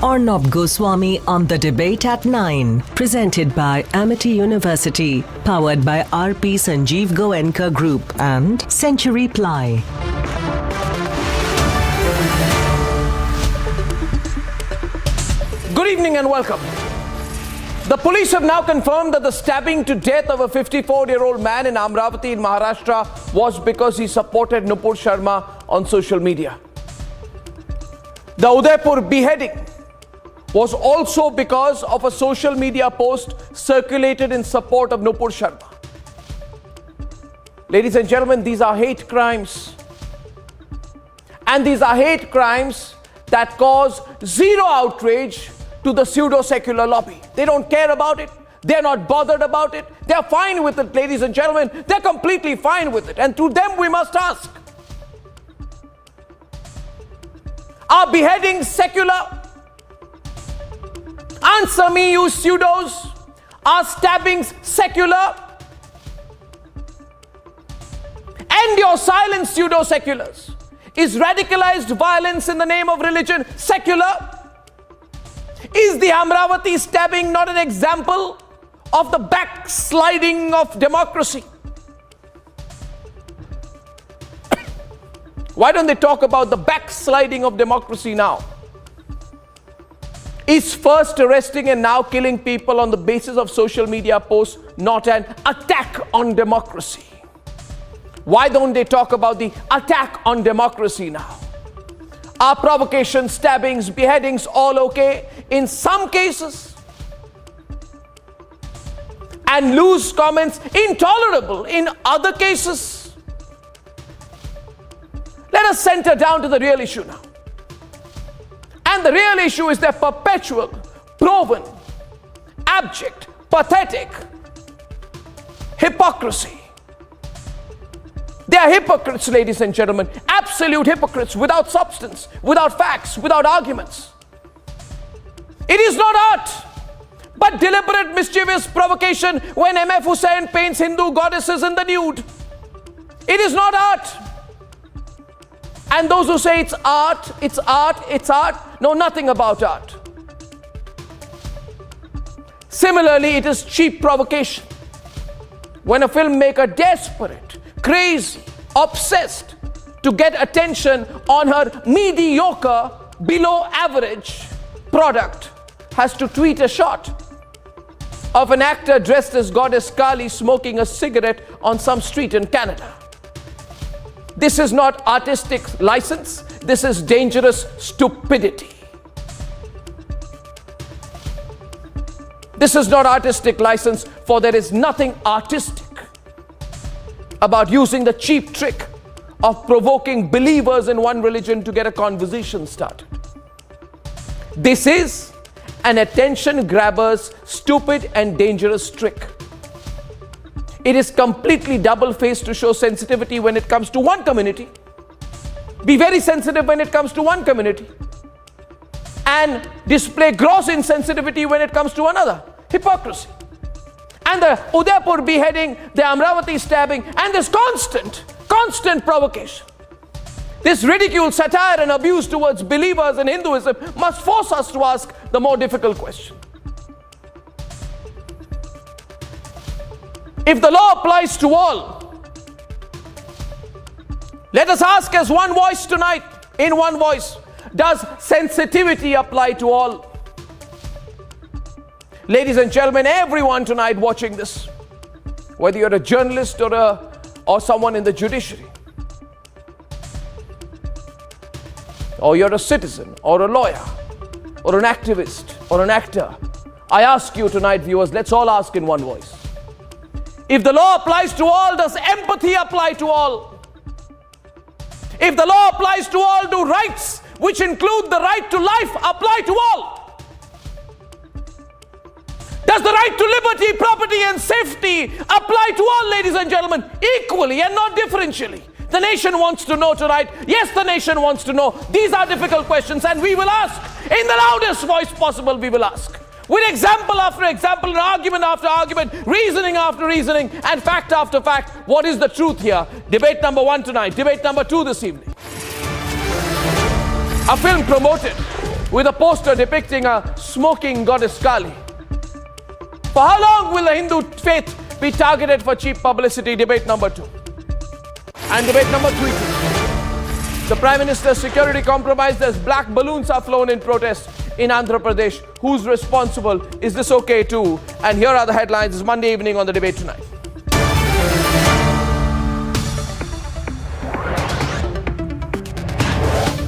Arnab Goswami on the debate at 9. Presented by Amity University. Powered by RP Sanjeev Goenka Group and Century Ply. Good evening and welcome. The police have now confirmed that the stabbing to death of a 54-year-old man in Amravati in Maharashtra was because he supported Nupur Sharma on social media. The Udaipur beheading was also because of a social media post circulated in support of Nupur Sharma. Ladies and gentlemen, these are hate crimes. And these are hate crimes that cause zero outrage to the pseudo-secular lobby. They don't care about it. They're not bothered about it. They're fine with it, ladies and gentlemen. They're completely fine with it. And to them we must ask, are beheadings secular? Answer me, you pseudos. Are stabbings secular? End your silence, pseudo-seculars. Is radicalized violence in the name of religion secular? Is the Amravati stabbing not an example of the backsliding of democracy? Why don't they talk about the backsliding of democracy now? Is first arresting and now killing people on the basis of social media posts not an attack on democracy? Why don't they talk about the attack on democracy now? Are provocations, stabbings, beheadings all okay in some cases? And loose comments intolerable in other cases? Let us center down to the real issue now. And the real issue is their perpetual, proven, abject, pathetic hypocrisy. They are hypocrites, ladies and gentlemen, absolute hypocrites, without substance, without facts, without arguments. It is not art, but deliberate mischievous provocation when M.F. Hussain paints Hindu goddesses in the nude. It is not art. And those who say it's art, it's art, it's art, know nothing about art. Similarly, it is cheap provocation when a filmmaker, desperate, crazy, obsessed to get attention on her mediocre, below average product, has to tweet a shot of an actor dressed as Goddess Kali smoking a cigarette on some street in Canada. This is not artistic license. This is dangerous stupidity. This is not artistic license, for there is nothing artistic about using the cheap trick of provoking believers in one religion to get a conversation started. This is an attention grabber's stupid and dangerous trick. It is completely double-faced to show sensitivity when it comes to one community, be very sensitive when it comes to one community, and display gross insensitivity when it comes to another. Hypocrisy. And the Udaipur beheading, the Amravati stabbing, and this constant provocation, this ridicule, satire and abuse towards believers in Hinduism must force us to ask the more difficult question. If the law applies to all, let us ask as one voice tonight, in one voice, does sensitivity apply to all? Ladies and gentlemen, everyone tonight watching this, whether you're a journalist or someone in the judiciary, or you're a citizen or a lawyer or an activist or an actor, I ask you tonight, viewers, let's all ask in one voice. If the law applies to all, does empathy apply to all? If the law applies to all, do rights, which include the right to life, apply to all? Does the right to liberty, property and safety apply to all, ladies and gentlemen, equally and not differentially? The nation wants to know tonight. Yes, the nation wants to know. These are difficult questions, and we will ask in the loudest voice possible. We will ask with example after example, and argument after argument, reasoning after reasoning, and fact after fact. What is the truth here? Debate number 1 tonight, debate number 2 this evening. A film promoted with a poster depicting a smoking goddess Kali. For how long will the Hindu faith be targeted for cheap publicity? Debate number 2. And debate number 3. The Prime Minister's security compromised as black balloons are flown in protest in Andhra Pradesh. Who's responsible? Is this okay too? And here are the headlines. It's Monday evening on the Debate Tonight.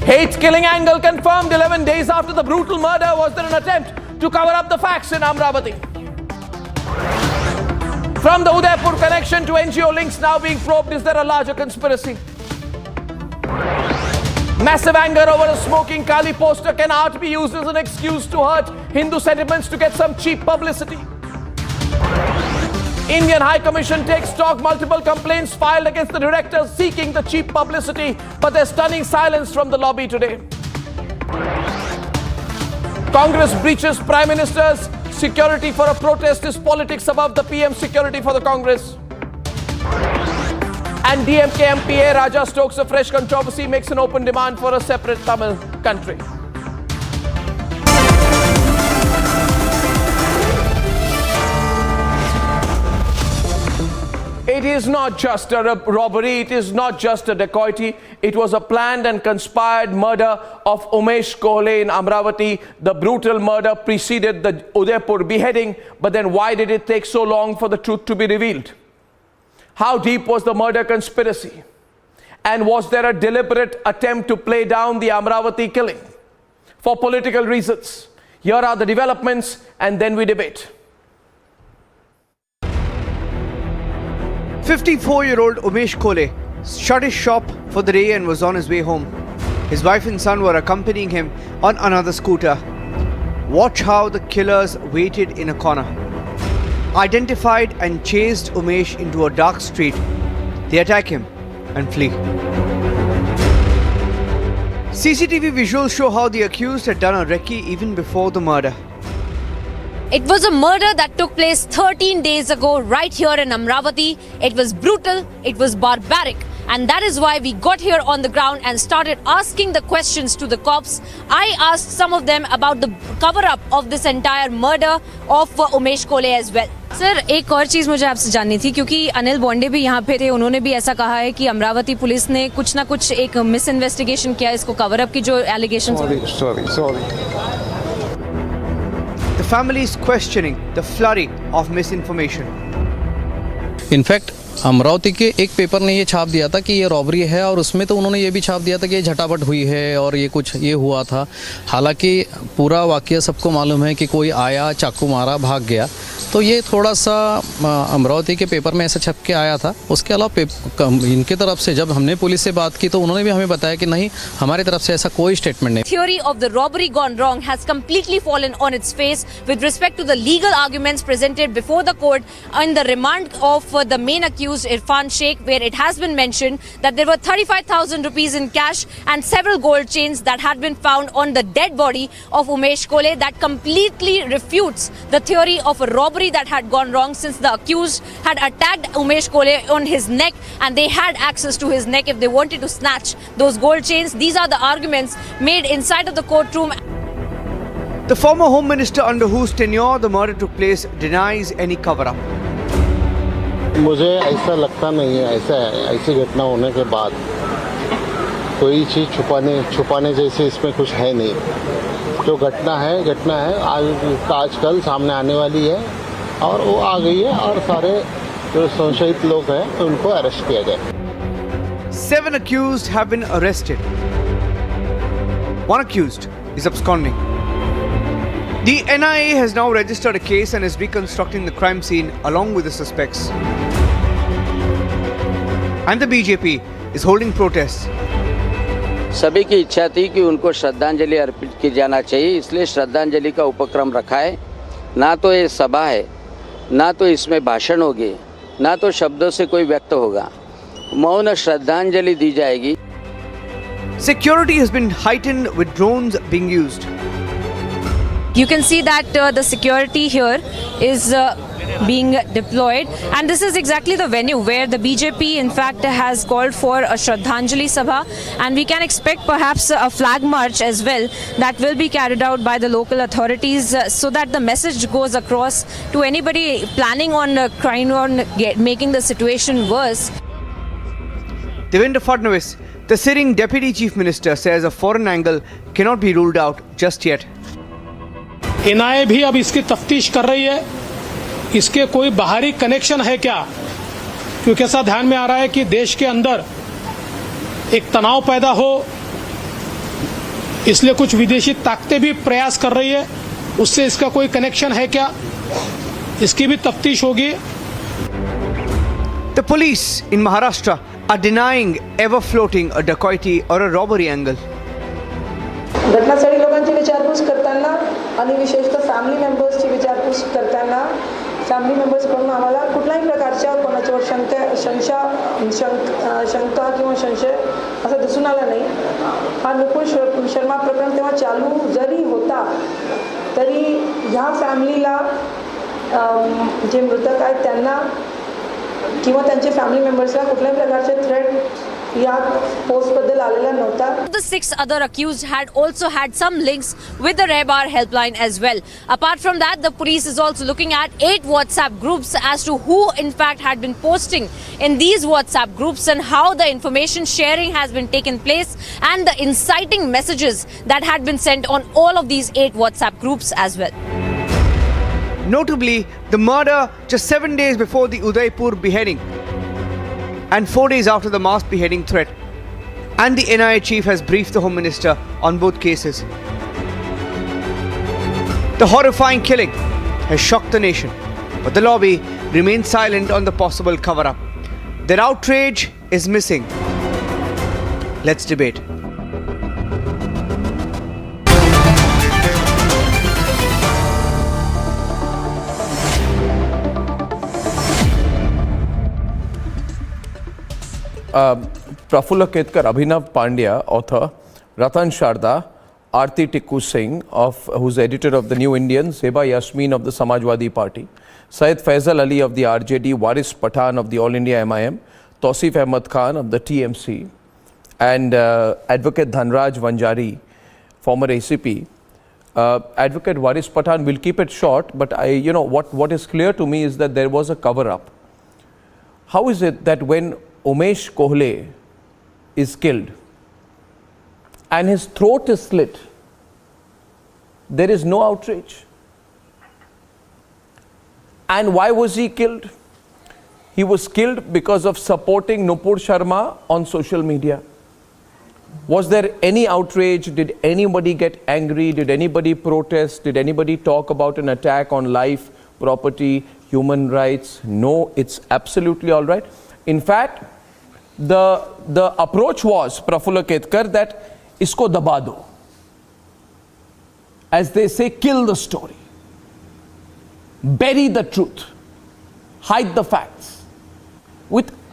Hate-killing angle confirmed 11 days after the brutal murder. Was there an attempt to cover up the facts in Amravati? From the Udaipur connection to NGO links now being probed, is there a larger conspiracy? Massive anger over a smoking Kali poster. Can art be used as an excuse to hurt Hindu sentiments to get some cheap publicity? Indian High Commission takes stock. Multiple complaints filed against the directors seeking the cheap publicity, but there's stunning silence from the lobby today. Congress breaches Prime Minister's security for a protest. Is politics above the PM security for the Congress? And DMK MPA Raja stokes a fresh controversy, makes an open demand for a separate Tamil country. It is not just a robbery, it is not just a dacoity, it was a planned and conspired murder of Umesh Kohle in Amravati. The brutal murder preceded the Udaipur beheading, but then why did it take so long for the truth to be revealed? How deep was the murder conspiracy? And was there a deliberate attempt to play down the Amravati killing for political reasons? Here are the developments, and then we debate. 54-year-old Umesh Kohle shut his shop for the day and was on his way home. His wife and son were accompanying him on another scooter. Watch how the killers waited in a corner. Identified and chased Umesh into a dark street. They attack him and flee. CCTV visuals show how the accused had done a recce even before the murder. It was a murder that took place 13 days ago right here in Amravati. It was brutal, it was barbaric, and that is why we got here on the ground and started asking the questions to the cops. I asked some of them about the cover-up of this entire murder of Umesh Kohle as well. Sir एक और चीज़ मुझे आपसे जाननी थी क्योंकि अनिल बॉन्डे भी यहाँ पे थे, उन्होंने भी ऐसा कहा है कि अमरावती पुलिस ने कुछ ना कुछ एक मिस इन्वेस्टिगेशन किया इसको कवर अप की जो allegations Sorry. The family is questioning the flurry of misinformation. In fact Amravati के एक पेपर ने ये छाप दिया था कि ये रॉबरी है और उसमें तो उन्होंने ये भी छाप दिया था कि ये झटापट हुई है और ये कुछ ये हुआ था। हालांकि पूरा वाकया सबको मालूम है कि कोई आया, चाकू मारा, भाग गया। तो ये थोड़ा सा अमरावती के पेपर में ऐसा छप के आया था। उसके अलावा इनके तरफ से जब हमने पुलिस से बात की तो उन्होंने भी हमें बताया कि नहीं, हमारी तरफ से ऐसा कोई स्टेटमेंट नहीं। Theory of the robbery gone wrong has completely fallen on its face with respect to the legal arguments presented before the court in the remand of the main accused Irfan Sheikh, where it has been mentioned that there were 35,000 rupees in cash and several gold chains that had been found on the dead body of Umesh Kohle. That completely refutes the theory of a robbery that had gone wrong, since the accused had attacked Umesh Kohle on his neck and they had access to his neck if they wanted to snatch those gold chains. These are the arguments made inside of the courtroom. The former Home Minister under whose tenure the murder took place denies any cover-up. मुझे ऐसा लगता नहीं है, ऐसी घटना होने के बाद कोई चीज़ छुपाने जैसे इसमें कुछ है नहीं। जो घटना है आज कल सामने आने वाली है और वो आ गई है और सारे जो संशयित लोग हैं उनको अरेस्ट किया जाए। 7 accused have been arrested. 1 accused is absconding. The NIA has now registered a case and is reconstructing the crime scene along with the suspects. And the BJP is holding protests. सभी की इच्छा थी कि उनको श्रद्धांजलि अर्पित की जाना चाहिए, इसलिए श्रद्धांजलि का उपक्रम रखा है। ना तो ये सभा है, ना तो इसमें भाषण होगी, ना तो शब्दों से कोई व्यक्त होगा। मौन श्रद्धांजलि दी जाएगी। Security has been heightened with drones being used. You can see that the security here is being deployed, and this is exactly the venue where the BJP in fact has called for a Shraddhanjali Sabha, and we can expect perhaps a flag march as well that will be carried out by the local authorities so that the message goes across to anybody planning on making the situation worse. Devendra Fadnavis, the sitting Deputy Chief Minister, says a foreign angle cannot be ruled out just yet. NIA भी अब इसकी तफ्तीश कर रही है, इसके कोई बाहरी कनेक्शन है क्या, क्योंकि ऐसा ध्यान में आ रहा है कि देश के अंदर एक तनाव पैदा हो, इसलिए कुछ विदेशी ताकतें भी प्रयास कर रही है, उससे इसका कोई कनेक्शन है क्या, इसकी भी तफ्तीश होगी. The police in Maharashtra are denying ever floating a dacoity or a robbery angle. घटनास्थळी लोकांची विचारपूस करताना आणि विशेषतः फॅमिली मेंबर्सची विचारपूस करताना फॅमिली मेंबर्सकडून आम्हाला कुठल्याही प्रकारच्या कोणाच्यावर शंका किंवा संशय असं दिसून आला नाही. हा नुपूर शर्मा प्रकरण तेव्हा चालू जरी होता तरी ह्या फॅमिलीला जे मृतक आहेत त्यांना किंवा त्यांचे फॅमिली मेंबर्सला कुठल्याही प्रकारचे थ्रेट या पोस्टबद्दल आलेला नव्हता. The 6 other accused had also had some links with the Rebar helpline as well. Apart from that, the police is also looking at 8 WhatsApp groups as to who in fact had been posting in these WhatsApp groups and how the information sharing has been taken place and the inciting messages that had been sent on all of these 8 WhatsApp groups as well. Notably, the murder just 7 days before the Udaipur beheading and 4 days after the mass beheading threat. And the NIA chief has briefed the Home Minister on both cases. The horrifying killing has shocked the nation, but the lobby remains silent on the possible cover-up. Their outrage is missing. Let's debate. Prafulla Ketkar, Abhinav Pandya, author, Ratan Sharda, Aarti Tikku Singh, who's editor of the New Indian, Zeba Yasmin of the Samajwadi Party, Syed Faisal Ali of the RJD, Waris Pathan of the All India MIM, Tausif Ahmad Khan of the TMC, and Advocate Dhanraj Vanjari, former ACP. Advocate Waris Pathan, will keep it short, but what is clear to me is that there was a cover-up. How is it that when Umesh Kohle is killed and his throat is slit, there is no outrage? And why was he killed? He was killed because of supporting Nupur Sharma on social media. Was there any outrage? Did anybody get angry? Did anybody protest? Did anybody talk about an attack on life, property, human rights? No, it's absolutely all right. In fact, the approach was, Prafulla Ketkar, that isko daba do. As they say, kill the story. Bury the truth. Hide the facts.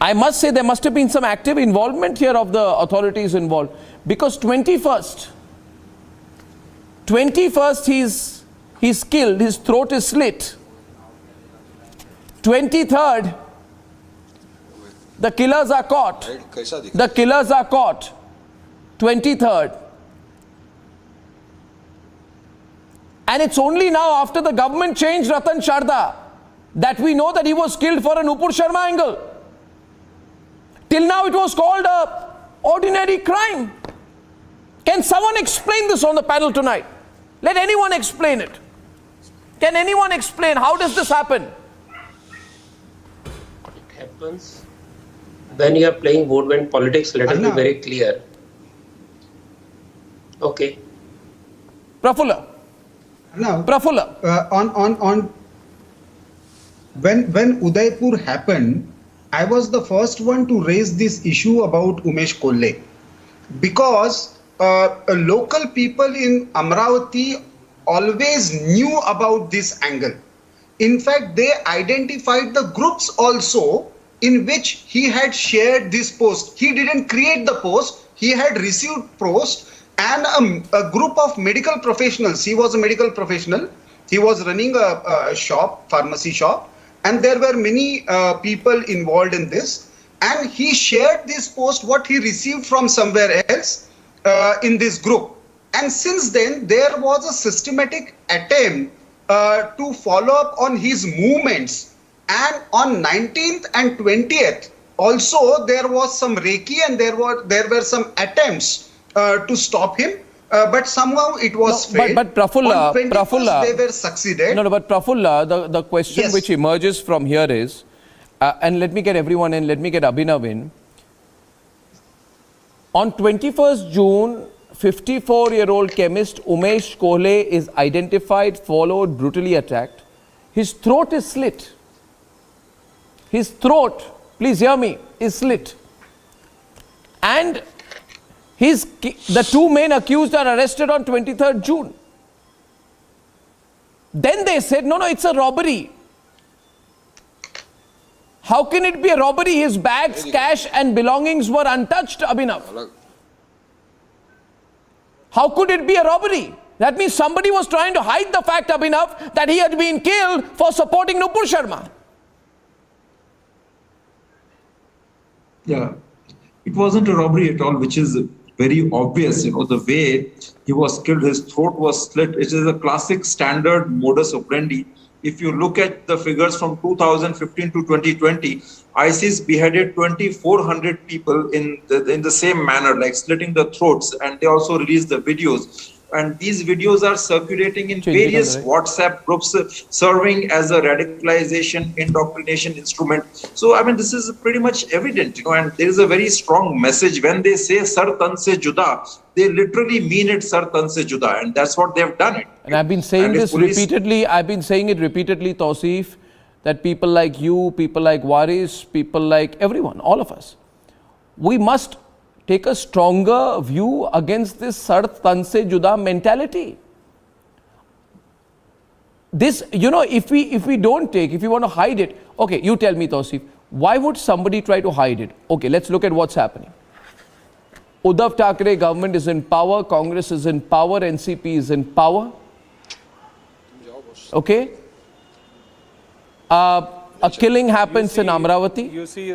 I must say there must have been some active involvement here of the authorities involved. Because 21st he's killed, his throat is slit. 23rd, the killers are caught. The killers are caught. 23rd. And it's only now after the government changed Ratan Sharda that we know that he was killed for a Nupur Sharma angle. Till now it was called a ordinary crime. Can someone explain this on the panel tonight? Let anyone explain it. Can anyone explain how does this happen? It happens when you are playing vote-bank politics. Let us be very clear. Okay. Prafulla. Now, Prafulla. On when Udaipur happened, I was the first one to raise this issue about Umesh Kohle, because local people in Amravati always knew about this angle. In fact, they identified the groups also in which he had shared this post. He didn't create the post, he had received post, and a group of medical professionals. He was a medical professional. He was running a shop, pharmacy shop, and there were many people involved in this. And he shared this post, what he received from somewhere else in this group. And since then, there was a systematic attempt to follow up on his movements. And on 19th and 20th, also there was some Reiki, and there were some attempts to stop him. But somehow it was failed. But Prafulla, they were succeeded. No, but Prafulla, the question Yes. which emerges from here is, and let me get everyone in, let me get Abhinav in. On 21st June, 54-year-old chemist Umesh Kohle is identified, followed, brutally attacked. His throat is slit. His throat, please hear me, is slit. And the two men accused are arrested on 23rd June. Then they said, no, it's a robbery. How can it be a robbery? His bags, cash and belongings were untouched, Abhinav. How could it be a robbery? That means somebody was trying to hide the fact, Abhinav, that he had been killed for supporting Nupur Sharma. Yeah, it wasn't a robbery at all, which is very obvious. The way he was killed, his throat was slit. It is a classic standard modus operandi. If you look at the figures from 2015 to 2020, ISIS beheaded 2,400 people in the same manner, like slitting the throats, and they also released the videos. And these videos are circulating in various WhatsApp groups, serving as a radicalization, indoctrination instrument. So, I mean, this is pretty much evident, and there is a very strong message. When they say Sar Tan Se Juda, they literally mean it Sar Tan Se Juda, and that's what they've done it. And I've been saying this repeatedly, Tausif, that people like you, people like Waris, people like everyone, all of us, we must take a stronger view against this Sar Tan Se Juda mentality. This, if we don't take, if we want to hide it, okay, you tell me, Tausif, why would somebody try to hide it? Okay, let's look at what's happening. Uddhav Thackeray government is in power, Congress is in power, NCP is in power. Okay? A killing happens in Amravati.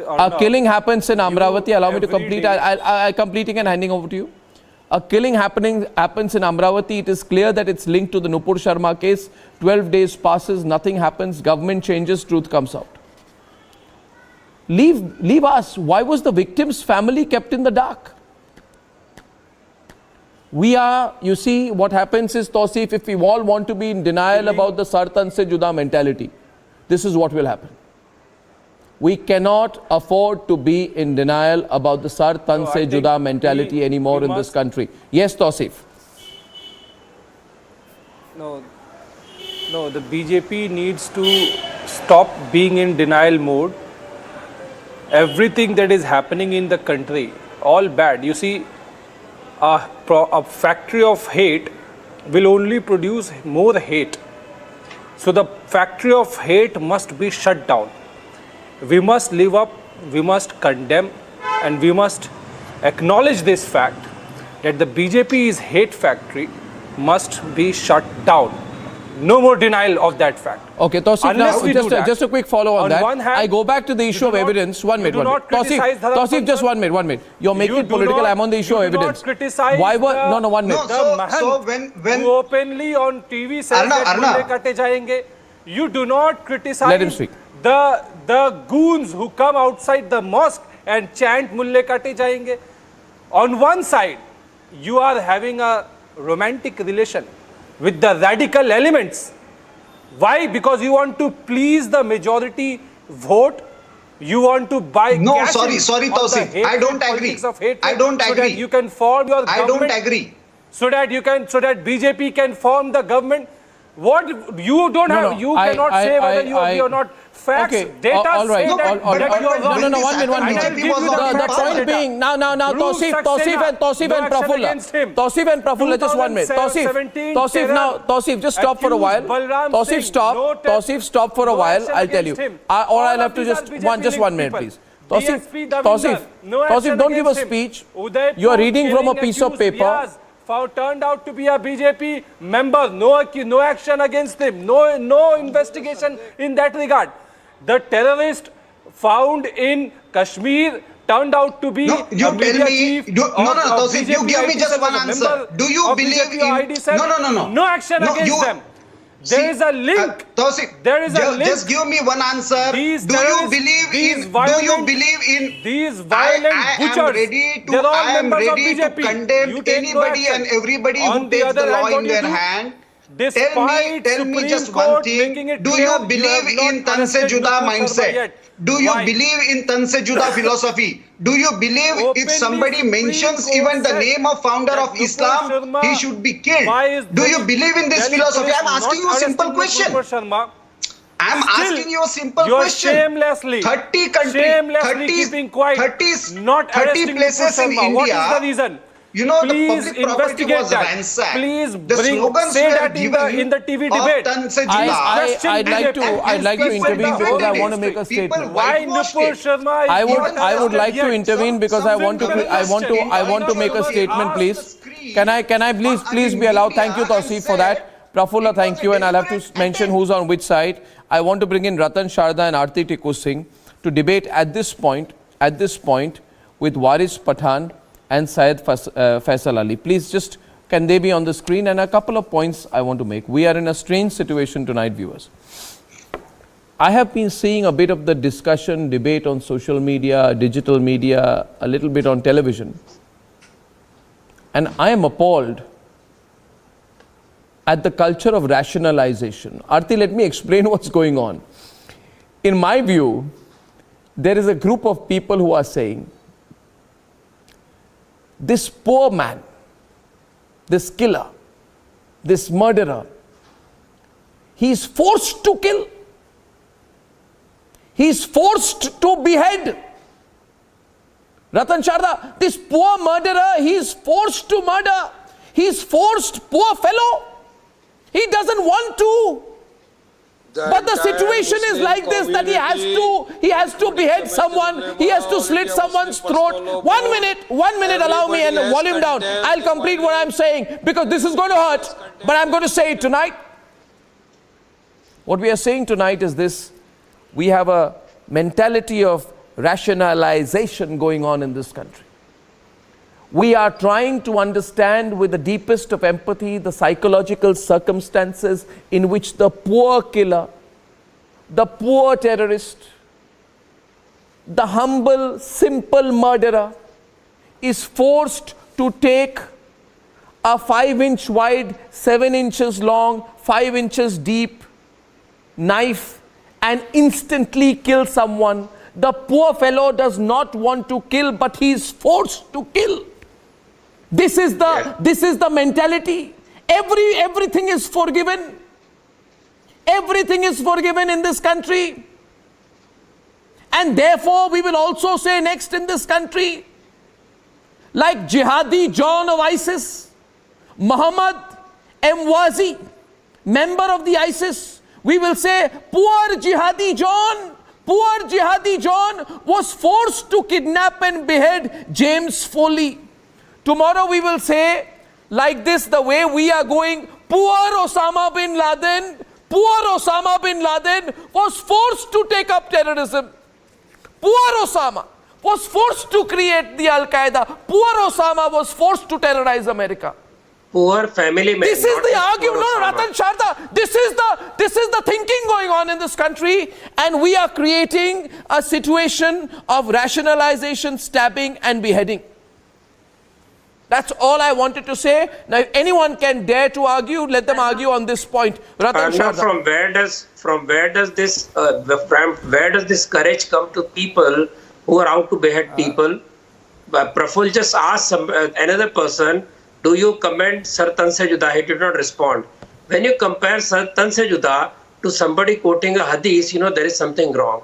A killing happens in Amravati. Allow me to complete. I'm completing and handing over to you. A killing happens in Amravati. It is clear that it's linked to the Nupur Sharma case. 12 days passes, nothing happens. Government changes, truth comes out. Leave us. Why was the victim's family kept in the dark? You see, what happens is, Tausif, if we all want to be in denial about the Sar Tan Se Juda mentality, this is what will happen. We cannot afford to be in denial about the Sar Tan Se Juda mentality anymore in this country. Yes, Tausif. No, the BJP needs to stop being in denial mode. Everything that is happening in the country, all bad. You see, a factory of hate will only produce more hate. So the factory of hate must be shut down. We must live up, we must condemn, and we must acknowledge this fact that the BJP's hate factory must be shut down. No more denial of that fact. Okay, Tausif, now just a quick follow on that. One hand, I go back to the issue of evidence. One minute. Tausif, just 1 minute. You're making it political. I'm on the issue of evidence. Why were no 1 minute? So when who openly on TV says that Mulle kate jayenge, you do not criticize. Let him speak. The goons who come outside the mosque and chant Mulle kate jayenge. On one side, you are having a romantic relation with the radical elements. Why? Because you want to please the majority vote. You want to buy. No, sorry, Tausif. I don't agree. I don't agree. So that you can form your government. I don't agree. So that BJP can form the government. What you don't have, you cannot say whether you are not. Facts, data all right. say that you are wrong. No, 1 minute. The point being, now, Tausif and Prafulla, just 1 minute. Tausif, just stop for a while. Tausif, stop for a while. I'll tell you. Or I'll have to just 1 minute, please. Tausif, don't give a speech. You are reading from a piece of paper. Turned out to be a BJP member. No action against him. No investigation in that regard. The terrorist found in Kashmir turned out to be No, you a tell media me. chief Tausif, you BJP give me IT just cell, one a answer. member Do you of believe BJP in? IT cell? No. No action against them. There is a link. Tausif, There is a link. just give me one answer. These Do you terrorists, believe these in? violent, Do you believe in? These violent I butchers? am ready to. They're all I am members of ready to BJP. condemn You take no anybody action. and everybody On who the takes other the law hand, what in do you their do? hand. Despite Tell me Supreme just one Court thing. making it Do clear you believe have in not Tanse arrested Juda Nupur Sharma mindset? yet. Do you Why? believe in Tanse Juda philosophy? Do you believe if Openly somebody Supreme mentions Court even the said name of founder that of Nupur Islam, Sharma, he should be killed? why is Do you believe in this Delhi philosophy? police I'm asking you a not simple arresting question. Nupur Sharma? I'm Still, asking you a simple you are question. shamelessly 30 countries, shamelessly keeping quiet, 30 not 30 arresting places Nupur in Sharma. India. What is the reason? You know, Please the public property investigate was that. ransacked. Please The bring, slogans say were that given in the TV of debate. Tanse Juda. I'd like to intervene because I want to make a statement. Why Nupur Sharma is I would like to yet? intervene because I want to make a statement, please. Can I please be allowed? Thank you, Tausif, for that. Prafulla, thank you, and I'll have to mention who's on which side. I want to bring in Ratan Sharda and Aarti Tikku Singh to debate at this point with Waris Pathan and Syed Faisal Ali. Please just, can they be on the screen? And a couple of points I want to make. We are in a strange situation tonight, viewers. I have been seeing a bit of the discussion, debate on social media, digital media, a little bit on television. And I am appalled at the culture of rationalization. Aarti, let me explain what's going on. In my view, there is a group of people who are saying, this poor man, this killer, this murderer, he is forced to kill. He is forced to behead. Ratan Sharda, this poor murderer, he is forced to murder. He is forced, poor fellow. He doesn't want to. But the situation is like this, that he has to behead someone, he has to slit someone's throat. 1 minute, allow me, and volume down. I'll complete what I'm saying, because this is going to hurt, but I'm going to say it tonight. What we are saying tonight is this: we have a mentality of rationalization going on in this country. We are trying to understand with the deepest of empathy the psychological circumstances in which the poor killer, the poor terrorist, the humble, simple murderer is forced to take a 5-inch wide, 7 inches long, 5 inches deep knife and instantly kill someone. The poor fellow does not want to kill, but he is forced to kill. This is the mentality. Everything is forgiven. Everything is forgiven in this country. And therefore we will also say next in this country, like Jihadi John of ISIS, Muhammad Mwazi, member of the ISIS, we will say poor Jihadi John was forced to kidnap and behead James Foley. Tomorrow we will say, like this, the way we are going, poor Osama bin Laden was forced to take up terrorism. Poor Osama was forced to create the Al-Qaeda. Poor Osama was forced to terrorize America. Poor family man. This is the argument. No, Ratan Sharda. This is the thinking going on in this country, and we are creating a situation of rationalization, stabbing, and beheading. That's all I wanted to say. Now, if anyone can dare to argue, let them argue on this point. Ratan Sharda. From where does this courage come to people who are out to behead people? Praful just asked another person, do you commend Sir Tanse Juda? He did not respond. When you compare Sir Tanse Juda to somebody quoting a hadith, you know there is something wrong.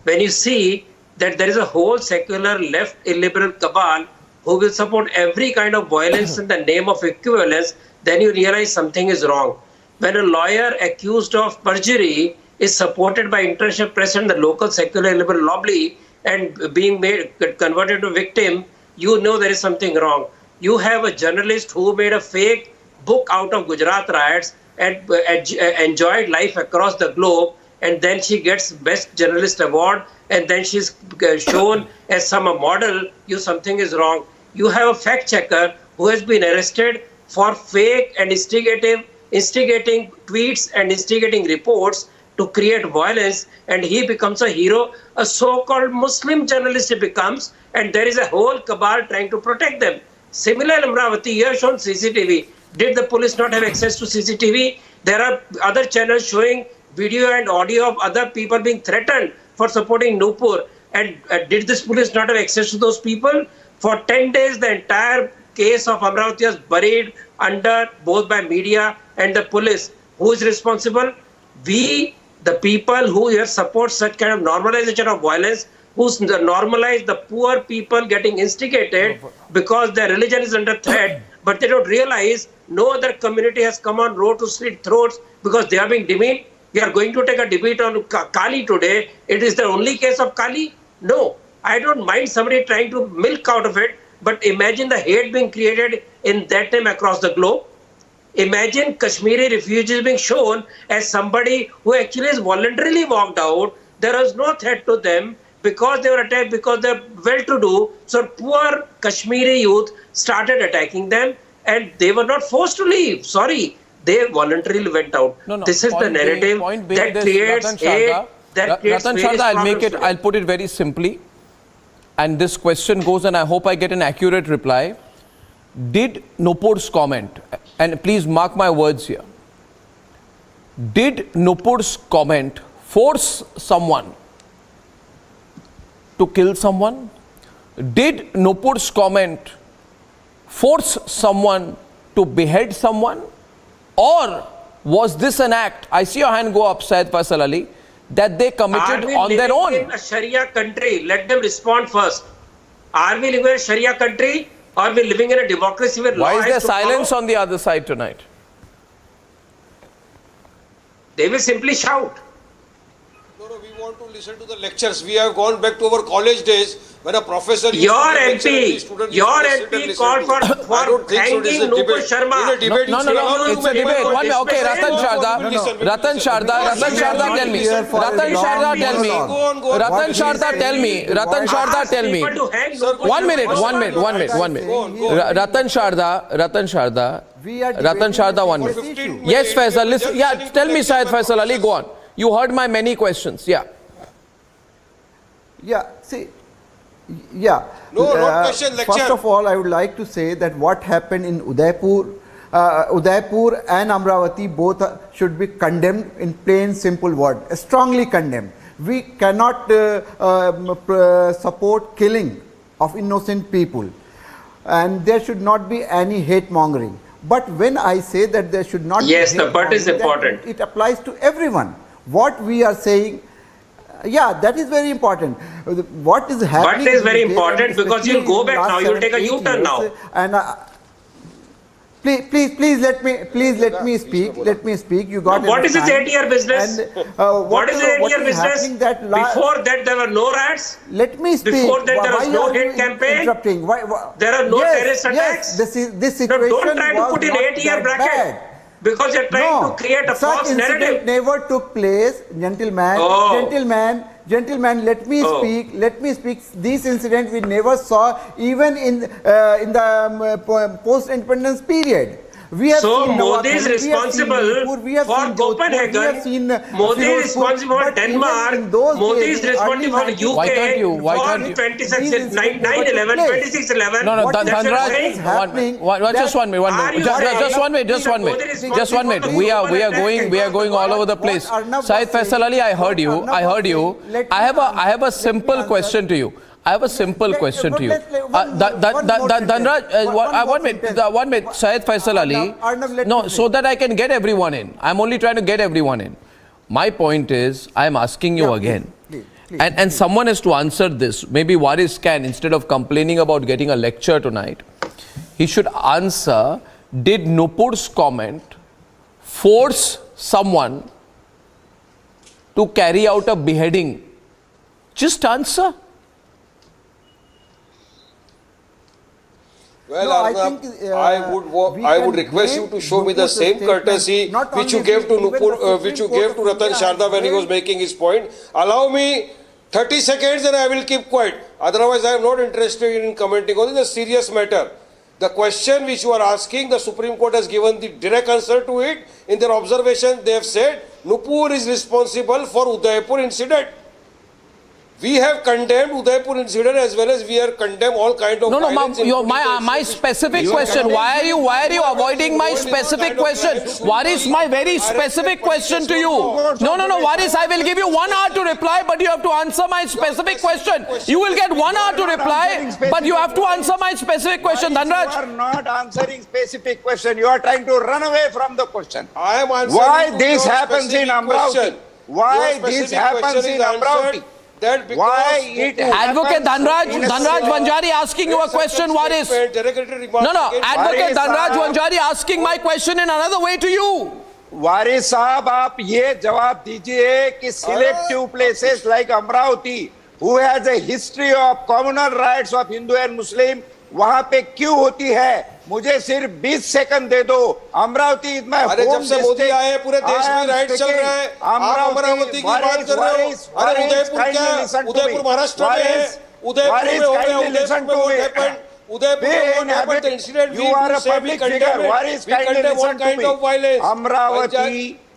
When you see that there is a whole secular left illiberal cabal who will support every kind of violence in the name of equivalence, then you realize something is wrong. When a lawyer accused of perjury is supported by international press and the local secular liberal lobby and being converted to victim, you know there is something wrong. You have a journalist who made a fake book out of Gujarat riots and enjoyed life across the globe, and then she gets Best Journalist Award, and then she's shown as some model, something is wrong. You have a fact checker who has been arrested for fake and instigating tweets and instigating reports to create violence, and he becomes a hero. A so-called Muslim journalist he becomes, and there is a whole cabal trying to protect them. Similar Amravati, you have shown CCTV. Did the police not have access to CCTV? There are other channels showing video and audio of other people being threatened for supporting Nupur. And did this police not have access to those people? For 10 days, the entire case of Amravati was buried under both by media and the police. Who is responsible? We, the people who here support such kind of normalization of violence, who normalize the poor people getting instigated because their religion is under threat, but they don't realize no other community has come on road to slit throats because they are being demeaned. We are going to take a debate on Kali today. It is the only case of Kali? No. I don't mind somebody trying to milk out of it, but imagine the hate being created in that time across the globe. Imagine Kashmiri refugees being shown as somebody who actually is voluntarily walked out. There was no threat to them because they were attacked because they're well-to-do. So poor Kashmiri youth started attacking them, and they were not forced to leave. Sorry, they voluntarily went out. This is the narrative that creates hate. Ratan Sharda, I'll put it very simply. And this question goes, and I hope I get an accurate reply. Did Nupur's comment, and please mark my words here, did Nupur's comment force someone to kill someone? Did Nupur's comment force someone to behead someone? Or was this an act, I see your hand go up, Syed Faisal Ali, that they committed on their own? Are we living in a Sharia country? Let them respond first. Are we living in a Sharia country? Or are we living in a democracy where law Why is there silence on the other side tonight? They will simply shout. No, we want to listen to the lectures. We have gone back to our college days when a professor used Your to MP called for hanging Nupur Sharma. No, it's a debate. One minute, okay, Ratan Sharda, tell me. One minute. Ratan Sharda, 1 minute. Yes, Faisal, listen. Yeah, tell me, Syed Faisal Ali, go on. You heard my many questions. Yeah. Yeah, see. Yeah. No, not question, lecture. First of all, I would like to say that what happened in Udaipur and Amravati both should be condemned in plain, simple word. Strongly condemned. We cannot support killing of innocent people, and there should not be any hate mongering. But when I say that there should not be hate the but is important. It applies to everyone. What we are saying. Yeah, that is very important. What is happening? But is very important because you'll go back now. You'll take a U-turn now. And please let me speak. Let me speak. You got. What is this 8-year business? What is the 8-year business? Before that, there were no riots. Let me speak. Before that, there was no hate campaign. Interrupting. There are no terrorist attacks. Yes, this situation don't try to put in 8-year bracket. Bad. Because you're trying to create a false narrative. Never took place, gentleman. Let me speak. Let me speak. This incident we never saw even in the post-independence period. We have seen Modi is responsible for Copenhagen. Modi is responsible for Denmark. Modi is responsible for UK. Why can't you? For 26, 9/11, 26/11. No, Dhanraj, just one minute. We are going all over the place. Syed Faisal Ali, I heard you. I have a simple question to you. Dhanraj, one minute, Syed Faisal Ali. No, so that I can get everyone in. I'm only trying to get everyone in. My point is, I'm asking you again. Please. And someone has to answer this. Maybe Waris can, instead of complaining about getting a lecture tonight, he should answer, did Nupur's comment force someone to carry out a beheading? Just answer. Well, No, I Arnab, think, I would request you to show me the same courtesy which you gave to which you gave to Ratan Sharda when he was making his point. Allow me 30 seconds and I will keep quiet. Otherwise, I am not interested in commenting on this serious matter. The question which you are asking, the Supreme Court has given the direct answer to it. In their observation, they have said Nupur is responsible for Udaipur incident. We have condemned Udaipur incident as well as we have condemned all kind of violence. My specific question. Why are you avoiding my specific question? What is my very specific question to you? No. What is? I will give you 1 hour to reply, but you have to answer my specific question. You will get 1 hour to reply, but you have to answer my specific question. Dhanraj, you are not answering specific question. You are trying to run away from the question. I am answering. Why this happens in Amravati? Why this happens in Amravati? Why it Advocate Dhanraj Vanjari asking you a question. What is? No. Advocate Dhanraj Vanjari asking my question in another way to you. वारिस साहब आप ये जवाब दीजिए कि selective places like Amravati, who has a history of communal rights of Hindu and Muslim, वहाँ पे क्यों होती है? मुझे सिर्फ 20 सेकंड दे दो. Amravati is my home. जब से मोदी आए हैं पूरे देश में राइट चल रहा है. अमरावती की बात कर रहे हो. अरे उदयपुर क्या? उदयपुर महाराष्ट्र में है. उदयपुर में हो गया. उदयपुर में happened the incident. You are a public figure. Waris, kindly listen to me.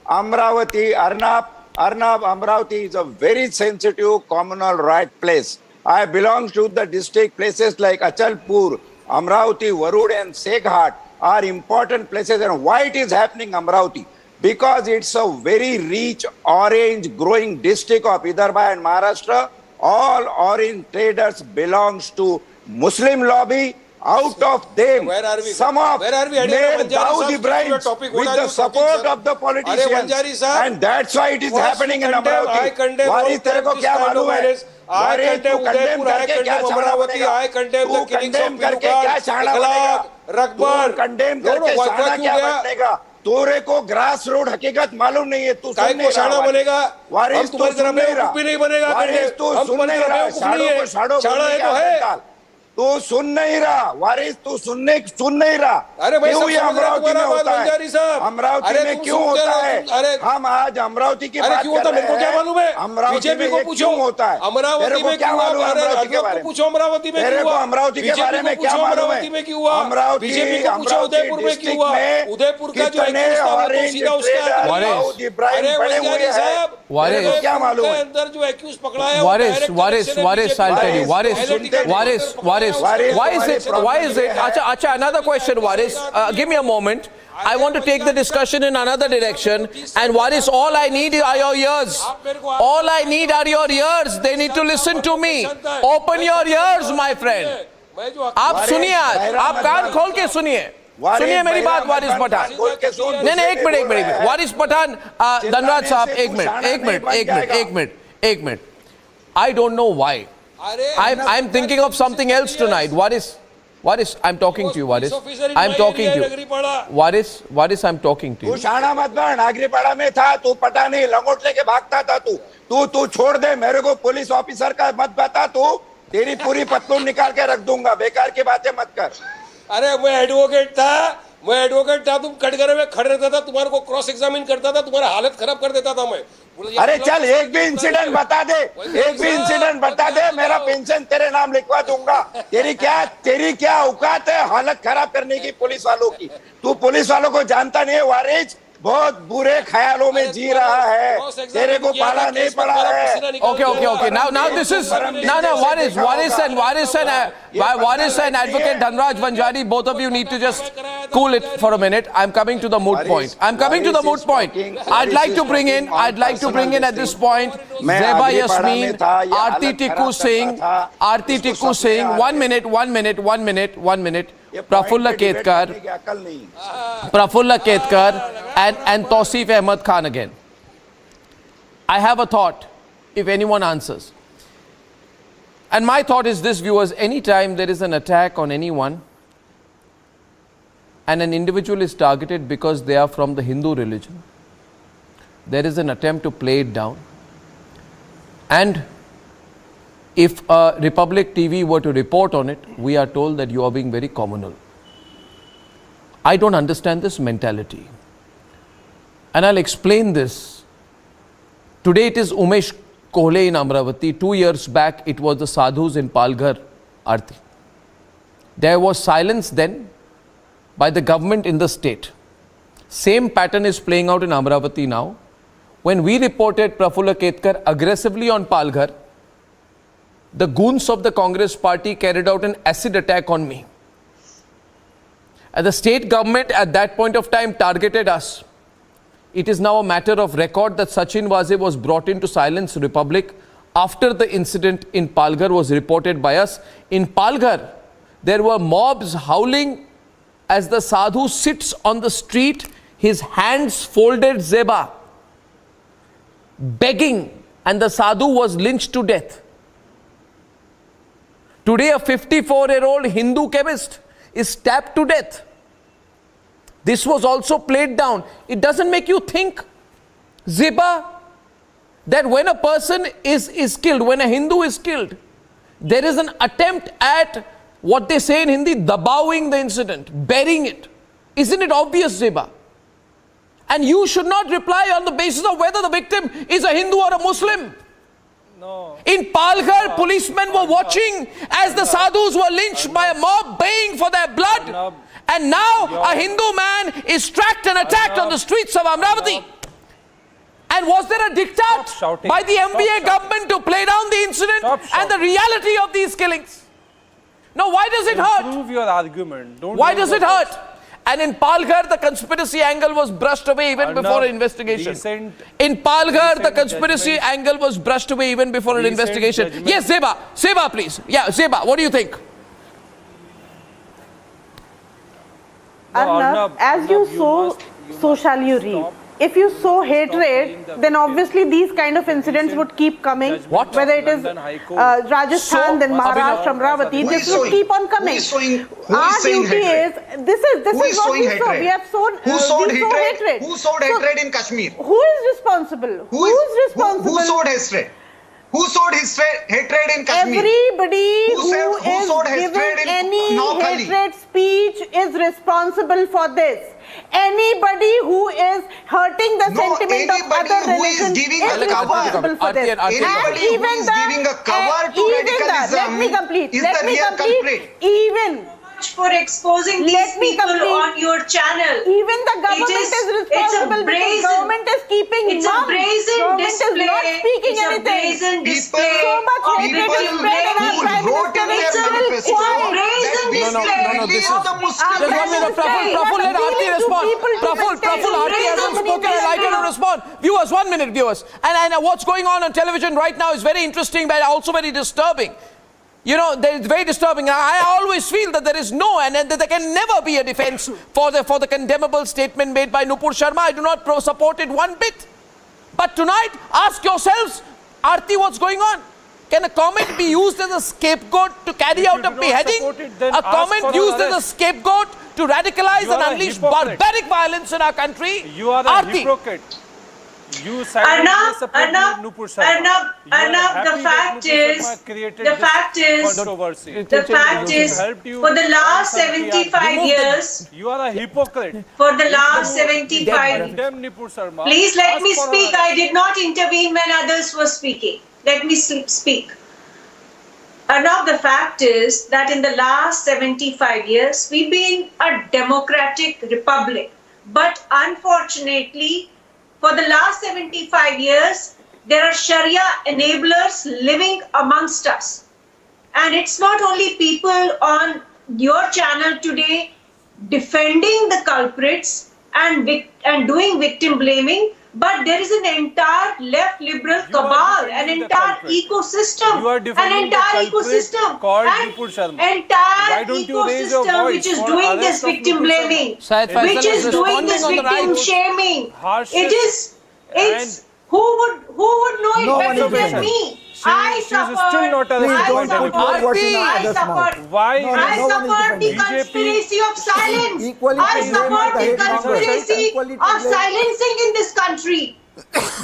Amravati, Arnab, Amravati is a very sensitive communal right place. I belong to the district. Places like Achalpur, Amravati, Varud and Seghat are important places. And why it is happening Amravati? Because it's a very rich orange growing district of Vidarbha and Maharashtra. All orange traders belongs to Muslim lobby. Out of them, some of made Dawood Ibrahim with the support of the politicians. And that's why it is happening in Amravati. Waris, तेरे को क्या मालूम है? वारिस, तू condemn करके क्या छाना बनेगा? तू condemn करके क्या छाना बनेगा? तू condemn करके छाना क्या बनेगा? तोरे को ग्रास रोड हकीकत मालूम नहीं है. तू सुन नहीं रहा. वारिस, तू सुन नहीं रहा. वारिस, तू सुन नहीं रहा. शाड़ो को तू सुन नहीं रहा. वारिस, तू सुन नहीं रहा. क्यों ये अमरावती में होता है? अमरावती में क्यों होता है? हम आज अमरावती की बात कर रहे हैं. अमरावती में क्यों होता है? तेरे को क्या मालूम है अमरावती के बारे में? तेरे को अमरावती के बारे में क्या मालूम है? अमरावती डिस्ट्रिक्ट में कितने ऑरेंज ट्रेडर दाऊद इब्राहिम पड़े हुए हैं? तेरे को क्या मालूम है? अंदर जो एक्यूज पकड़ा है वारिस, I'll tell you. Waris, why is it? Acha, another question, Waris. Give me a moment. I want to take the discussion in another direction. And Waris, all I need are your ears. All I need are your ears. They need to listen to me. Open your ears, my friend. आप सुनिए आज. आप कान खोल के सुनिए. सुनिए मेरी बात वारिस पठान. नहीं, एक मिनट. वारिस पठान, धनराज साहब, एक minute. I don't know why. I'm thinking of something else tonight. Waris, I'm talking to you, Waris. I'm talking to you. Waris, I'm talking to you. तू शाना मत बन. नागरीपाड़ा में था तू, पता नहीं लंगोट लेके भागता था तू छोड़ दे. मेरे को पुलिस ऑफिसर का मत बता. तू तेरी पूरी पत्तून निकाल के रख दूंगा. बेकार की बातें मत कर. अरे मैं एडवोकेट था. तुम कटघरे में खड़े रहता था. तुम्हारे को क्रॉस एग्जामिन करता था. तुम्हारा हालत खराब कर देता था मैं. अरे चल, एक भी इंसिडेंट बता दे. मेरा पेंशन तेरे नाम लिखवा दूंगा. तेरी क्या औकात है हालत खराब करने की पुलिस वालों की? तू पुलिस वालों को जानता नहीं है. वारिस बहुत बुरे ख्यालों में जी रहा है. तेरे को पाला नहीं पड़ा है. Okay. Now this is Waris and Advocate Dhanraj Vanjari, both of you need to just cool it for a minute. I'm coming to the moot point. I'd like to bring in at this point Zeba Yasmin, Aarti Tikku Singh. 1 minute. Prafulla Ketkar and Tausif Ahmed Khan again. I have a thought, if anyone answers. And my thought is this, viewers: anytime there is an attack on anyone and an individual is targeted because they are from the Hindu religion, there is an attempt to play it down. And if Republic TV were to report on it, we are told that you are being very communal. I don't understand this mentality. And I'll explain this. Today it is Umesh Kohle in Amravati. 2 years back it was the sadhus in Palghar, Aarti. There was silence then by the government in the state. Same pattern is playing out in Amravati now. When we reported Prafulla Ketkar aggressively on Palghar, the goons of the Congress party carried out an acid attack on me. And the state government at that point of time targeted us. It is now a matter of record that Sachin Waze was brought into Silence Republic after the incident in Palghar was reported by us. In Palghar, there were mobs howling as the sadhu sits on the street, his hands folded zeba, begging, and the sadhu was lynched to death. Today, a 54-year-old Hindu chemist is stabbed to death. This was also played down. It doesn't make you think, Zeba, that when a person is killed, when a Hindu is killed, there is an attempt at what they say in Hindi, dabawing the incident, burying it. Isn't it obvious, Zeba? And you should not reply on the basis of whether the victim is a Hindu or a Muslim. No. In Palghar, policemen were watching as the sadhus were lynched by a mob baying for their blood. And now a Hindu man is tracked and attacked on the streets of Amravati. And was there a diktat by the MBA government to play down the incident and the reality of these killings? No, why does it hurt? Prove your argument. Why does it hurt? And in Palghar, the conspiracy angle was brushed away even before an investigation. In Palghar, the conspiracy angle was brushed away even before an investigation. Yes, Zeba. Zeba, please. Yeah, Zeba, what do you think? Arnab, as you sow, so shall you reap. If you sow hatred, then obviously these kind of incidents would keep coming. What? Whether it is Rajasthan, then Maharashtra, Amravati, this will keep on coming. Our duty is, this is what we sow. We have sown hatred. Who sowed hatred in Kashmir? Who is responsible? Who is responsible? Who sowed hatred? Who sowed hatred in Kashmir? Everybody who is giving any hatred speech is responsible for this. Anybody who is hurting the sentiment of other religions is responsible for this. Anybody who is giving a cover to radicalism let me complete. is the real culprit. Even for exposing these people on your channel. Even the government is responsible because government is keeping It's a brazen display. Is not speaking It's a anything. brazen display. So much hatred is spread and our Prime Minister is still quiet. This is the Muslim. Just 1 minute, Praful, let Aarti respond. Praful, Aarti hasn't spoken. I'd like her to respond. Viewers, 1 minute, viewers. And what's going on television right now is very interesting, but also very disturbing. You know, it's very disturbing. I always feel that there is no, and that there can never be a defense for the condemnable statement made by Nupur Sharma. I do not support it one bit. But tonight, ask yourselves, Aarti, what's going on? Can a comment be used as a scapegoat to carry out a beheading? A comment used as a scapegoat to radicalize and unleash barbaric violence in our country? You are a hypocrite. You Arnab, the fact is, for the last 75 years, you are a hypocrite. For the last 75 please let me speak. I did not intervene when others were speaking. Let me speak. Arnab, the fact is that in the last 75 years, we've been a democratic republic. But unfortunately, for the last 75 years, there are Sharia enablers living amongst us. And it's not only people on your channel today defending the culprits and doing victim blaming, but there is an entire left liberal cabal, an entire ecosystem, which is doing this victim blaming, which is doing this victim shaming. It's who would know it better than me? I suffered the conspiracy of silence. I suffered the conspiracy of silencing in this country.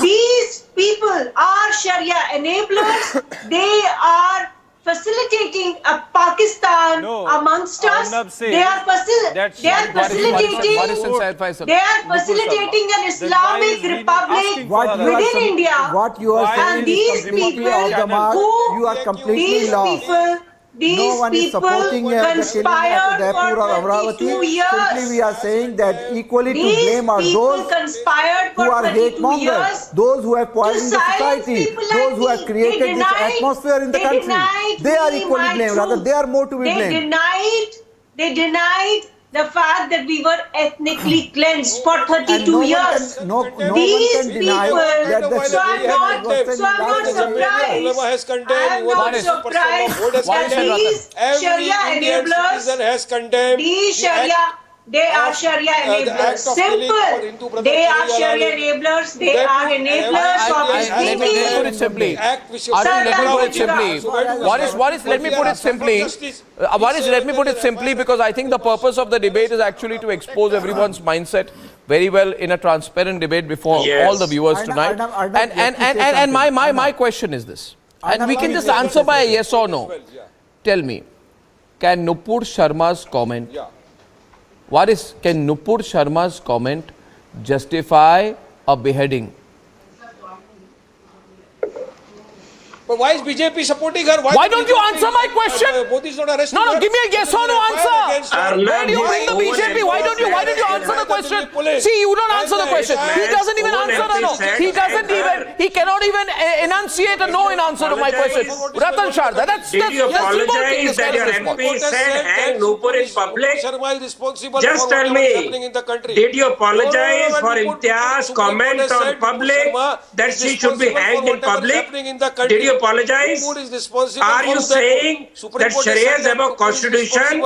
These people are Sharia enablers. They are facilitating a Pakistan amongst us. They are facilitating an Islamic republic within India. What you are saying and these people you are completely lost. No one is supporting the killing at Udaipur or Amravati. Simply we are saying that equally to blame are those who are hate mongers, those who have poisoned the society, those who have created this atmosphere in the country. They are equally blamed, rather they are more to be blamed. They denied the fact that we were ethnically cleansed for 32 years. These people, so I'm not surprised. I'm not surprised that these Sharia enablers, they are Sharia enablers. Simple. They are Sharia enablers. They are enablers of let me put it simply. Let me put it simply. Let me put it simply because I think the purpose of the debate is actually to expose everyone's mindset very well in a transparent debate before all the viewers tonight. And my question is this. And we can just answer by a yes or no. Tell me, can Nupur Sharma's comment can Nupur Sharma's comment justify a beheading? But why is BJP supporting her? Why don't you answer my question? Modi is not arresting her. No, give me a yes or no answer. Where do you bring the BJP? Why don't you answer the question? See, you don't answer the question. He doesn't even answer a no. He cannot even enunciate a no in answer to my question. Ratan Sharda, that's did you apologize that your MP said hang Nupur in public? Just tell me, did you apologize for Imtiaz's comment on public that she should be hanged in public? Did you apologize? Are you saying that Sharia is above Constitution?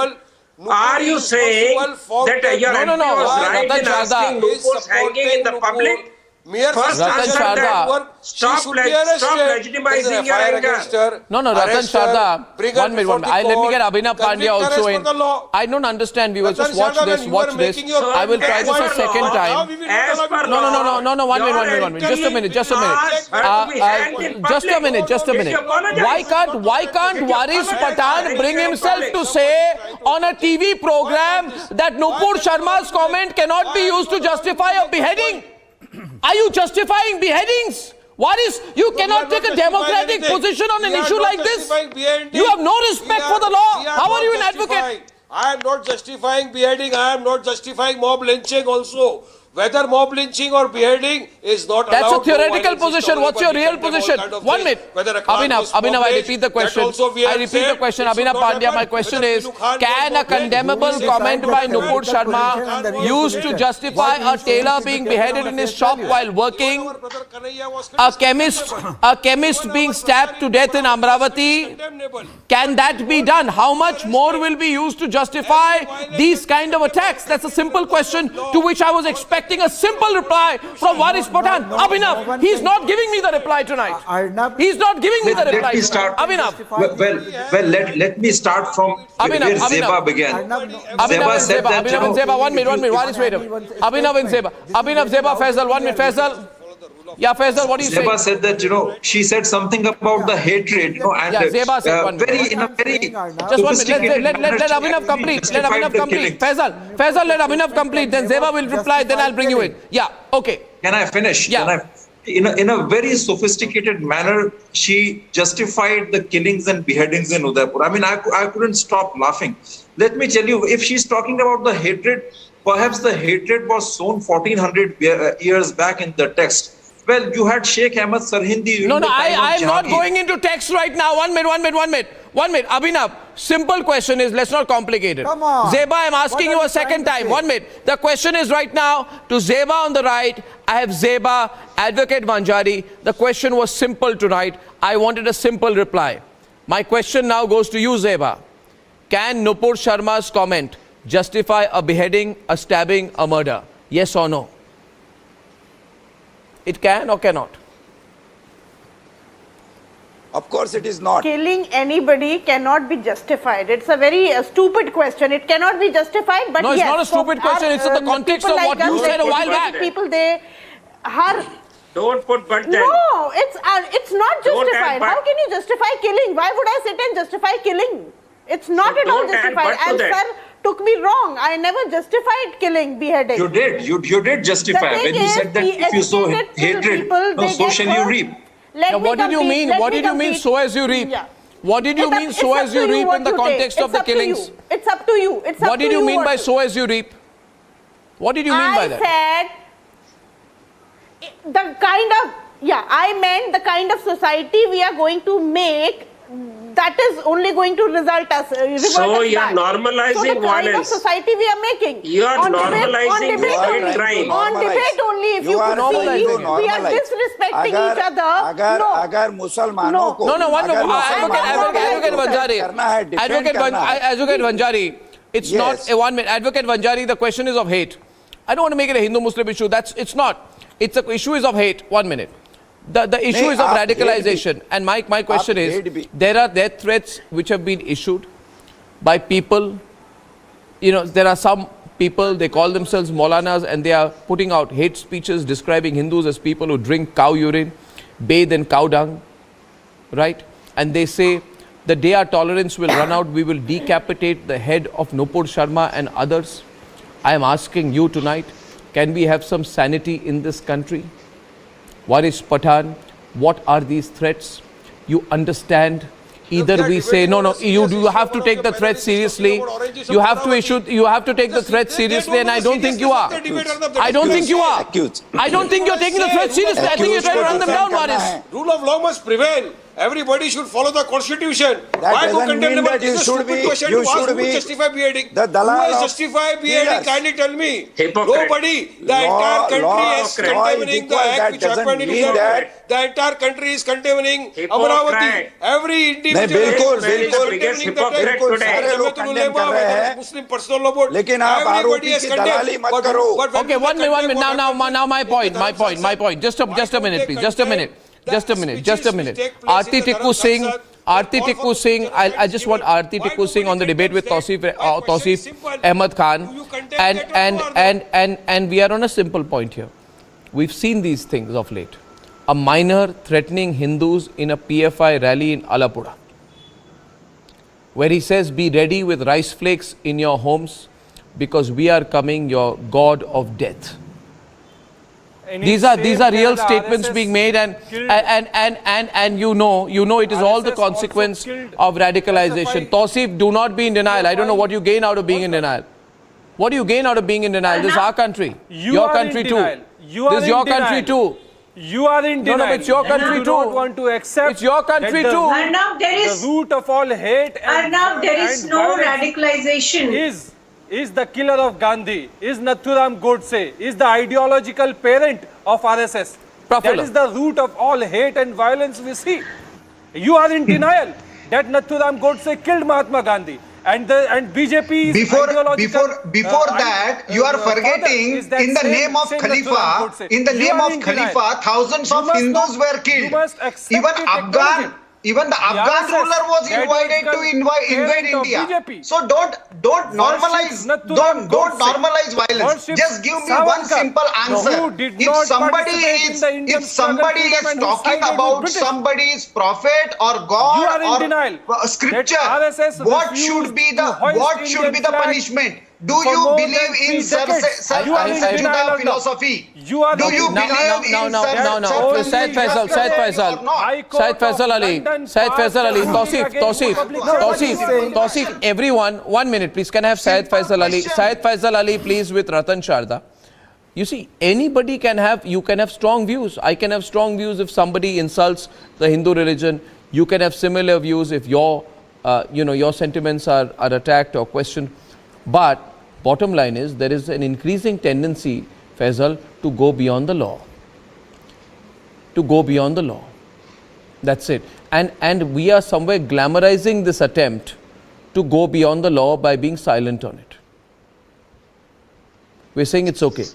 Are you saying that your MP was right in asking Nupur's hanging in the public? First answer that. Stop legitimizing your anger. No, Ratan Sharda. 1 minute. Let me get Abhinav Pandya also in. I don't understand. We will just watch this. I will try this a second time. No. 1 minute. Just a minute. Just a minute. Why can't Waris Pathan bring himself to say on a TV program that Nupur Sharma's comment cannot be used to justify a beheading? Are you justifying beheadings? You cannot take a democratic position on an issue like this. You have no respect for the law. How are you an advocate? I am not justifying beheading. I am not justifying mob lynching also. Whether mob lynching or beheading is not allowed. That's a theoretical position. What's your real position? 1 minute. Abhinav, I repeat the question. Abhinav Pandya, my question is, can a condemnable comment by Nupur Sharma used to justify a tailor being beheaded in his shop while working, a chemist being stabbed to death in Amravati? Can that be done? How much more will be used to justify these kind of attacks? That's a simple question to which I was expecting a simple reply from Waris Pathan. Abhinav, he's not giving me the reply tonight. He's not giving me the reply tonight. Abhinav. Well, let me start from where Zeba began. Zeba said that, Abhinav and Zeba, 1 minute. Waris, wait. Abhinav and Zeba. Abhinav, Zeba, Faisal, 1 minute. Faisal. Yeah, Faisal, what do you say? Zeba said that, she said something about the hatred, and Zeba said just 1 minute. Let Abhinav complete. Faisal, let Abhinav complete. Then Zeba will reply. Then I'll bring you in. Yeah, okay. Can I finish? Yeah. In a very sophisticated manner, she justified the killings and beheadings in Udaipur. I mean, I couldn't stop laughing. Let me tell you, if she's talking about the hatred, perhaps the hatred was sown 1400 years back in the text. Well, you had Sheikh Ahmad Sarhindi. No, I am not going into text right now. 1 minute. Abhinav, simple question is, let's not complicate it. Come on. Zeba, I'm asking you a second time. 1 minute. The question is right now to Zeba on the right. I have Zeba, Advocate Vanjari. The question was simple tonight. I wanted a simple reply. My question now goes to you, Zeba. Can Nupur Sharma's comment justify a beheading, a stabbing, a murder? Yes or no? It can or cannot? Of course it is not. Killing anybody cannot be justified. It's a very stupid question. It cannot be justified, but no, it's not a stupid question. It's in the context of what you said a while back. People, Don't put but then. No, it's not Don't justified. add but. How can you justify killing? Why would I sit and justify killing? It's not at all don't add justified. but to And that. sir took me wrong. I never justified killing, beheading. You did. You did justify The thing when you is, said that we if you sow educated hatred, people, they so get shall you hurt. reap. Now, what did you mean? What did you mean? So as you reap. Yeah. What did you mean? So as you reap in the context of the killings. It's up to you. It's up What did to you mean by what so as you reap? What did you mean by that? I said the kind of, I meant the kind of society we are going to make, that is only going to result us. So you are normalizing so the kind of violence. society we are making. You are normalizing debate crime. On debate only, if you could see, we are disrespecting each other. अगर मुसलमानों को Advocate Vanjari, it's not a 1 minute. Advocate Vanjari, the question is of hate. I don't want to make it a Hindu-Muslim issue. It's not. It's a issue is of hate. 1 minute. The issue is of radicalization. And my question is, there are death threats which have been issued by people. You know, there are some people, they call themselves Maulanas, and they are putting out hate speeches describing Hindus as people who drink cow urine, bathe in cow dung, right? And they say, the day our tolerance will run out, we will decapitate the head of Nupur Sharma and others. I am asking you tonight, can we have some sanity in this country? Waris Pathan, what are these threats? You understand? Either we say, no, you have to take the threat seriously. You have to take the threat seriously, and I don't think you are. I don't think you are. I don't think you're taking the threat seriously. I think you're trying to run them down, Waris. Rule of law must prevail. Everybody should follow the constitution. Why go condemn them? It's a stupid question to ask who justify beheading. Who has justified beheading? Kindly tell me. Nobody. The entire country is condemning the act which happened in India. The entire country is condemning Amravati. Every individual is condemning the act. Muslim personal law board. Everybody is condemned. Okay, 1 minute. Now my point. Just a minute, please. Just a minute. Aarti Tikku Singh, I just want Aarti Tikku Singh on the debate with Tausif Ahmed Khan. And we are on a simple point here. We've seen these things of late. A minor threatening Hindus in a PFI rally in Alapura, where he says, be ready with rice flakes in your homes because we are coming, your god of death. These are real statements being made, and you know it is all the consequence of radicalization. Tausif, do not be in denial. I don't know what you gain out of being in denial. What do you gain out of being in denial? This is our country. Your country too. This is your country too. You are in denial. No, it's your country too. You don't want to accept. It's your country too. Arnab, The root of all hate and Arnab, there is no violence radicalization. Is the killer of Gandhi, is Nathuram Godse, is the ideological parent of RSS. That is the root of all hate and violence we see. You are in denial that Nathuram Godse killed Mahatma Gandhi. And BJP is before that, you are forgetting in the name of Khalifa, thousands of Hindus were killed. Even the Afghan ruler was invited to invade India. BJP. So don't normalize violence. Just give me one simple answer. If somebody is talking about somebody's prophet or God or scripture, what should be the punishment? Do you believe in Juda philosophy? Do you believe in Syed Faisal Ali, Tausif, everyone, 1 minute please. Can I have Syed Faisal Ali? Syed Faisal Ali, please, with Ratan Sharda. You see, anybody can have, you can have strong views. I can have strong views if somebody insults the Hindu religion. You can have similar views if your sentiments are attacked or questioned. But bottom line is, there is an increasing tendency, Faisal, to go beyond the law. To go beyond the law. That's it. And we are somewhere glamorizing this attempt to go beyond the law by being silent on it. We're saying it's okay.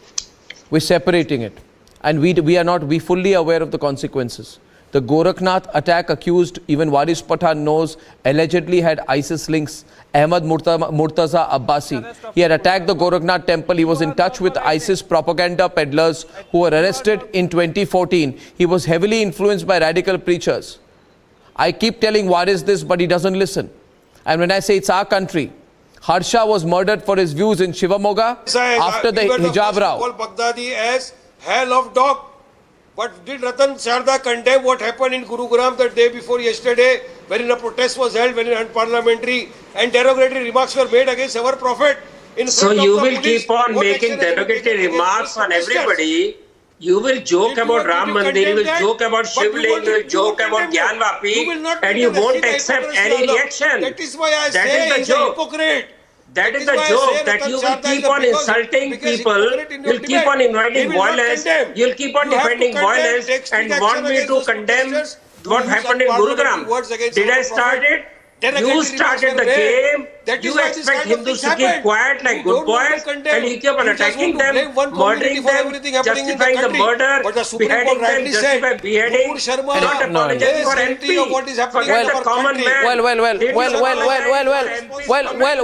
We're separating it. And we are not fully aware of the consequences. The Gorakhnath attack accused, even Waris Pathan knows, allegedly had ISIS links. Ahmad Murtaza Abbasi. He had attacked the Gorakhnath temple. He was in touch with ISIS propaganda peddlers who were arrested in 2014. He was heavily influenced by radical preachers. I keep telling Waris this, but he doesn't listen. And when I say it's our country, Harsha was murdered for his views in Shivamoga after the hijab row. Call Baghdadi as hell of dog. But did Ratan Sharda condemn what happened in Gurugram the day before yesterday, wherein a protest was held, wherein unparliamentary and derogatory remarks were made against our prophet? So you will keep on making derogatory remarks on everybody. You will joke about Ram Mandir, you will joke about Shivling, you will joke about Gyanvapi, and you won't accept any reaction. That is why I say he's a hypocrite. That is the joke, that you will keep on insulting people, you'll keep on inviting violence, you'll keep on defending violence and want me to condemn what happened in Gurugram. Did I start it? You started the game. You expect Hindus to keep quiet like good boys, and you keep on attacking them, murdering them, justifying the murder, beheading them, justifying beheading, not apologizing for MP. Forget the common man.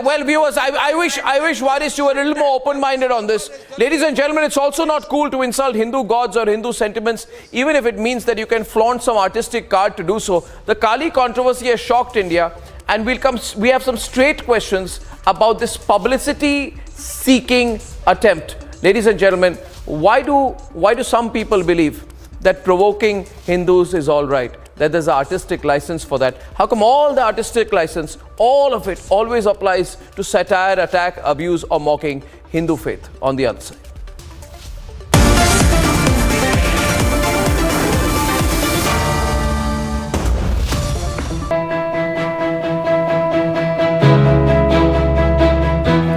Well, viewers, I wish Waris, you were a little more open-minded on this. Ladies and gentlemen, it's also not cool to insult Hindu gods or Hindu sentiments, even if it means that you can flaunt some artistic card to do so. The Kali controversy has shocked India. And we have some straight questions about this publicity-seeking attempt. Ladies and gentlemen, why do some people believe that provoking Hindus is all right, that there's an artistic license for that? How come all the artistic license, all of it, always applies to satire, attack, abuse, or mocking Hindu faith on the other side?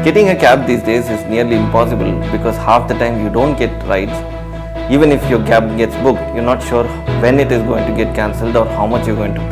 Getting a cab these days is nearly impossible because half the time you don't get rides. Even if your cab gets booked, you're not sure when it is going to get cancelled or how much you're going to pay.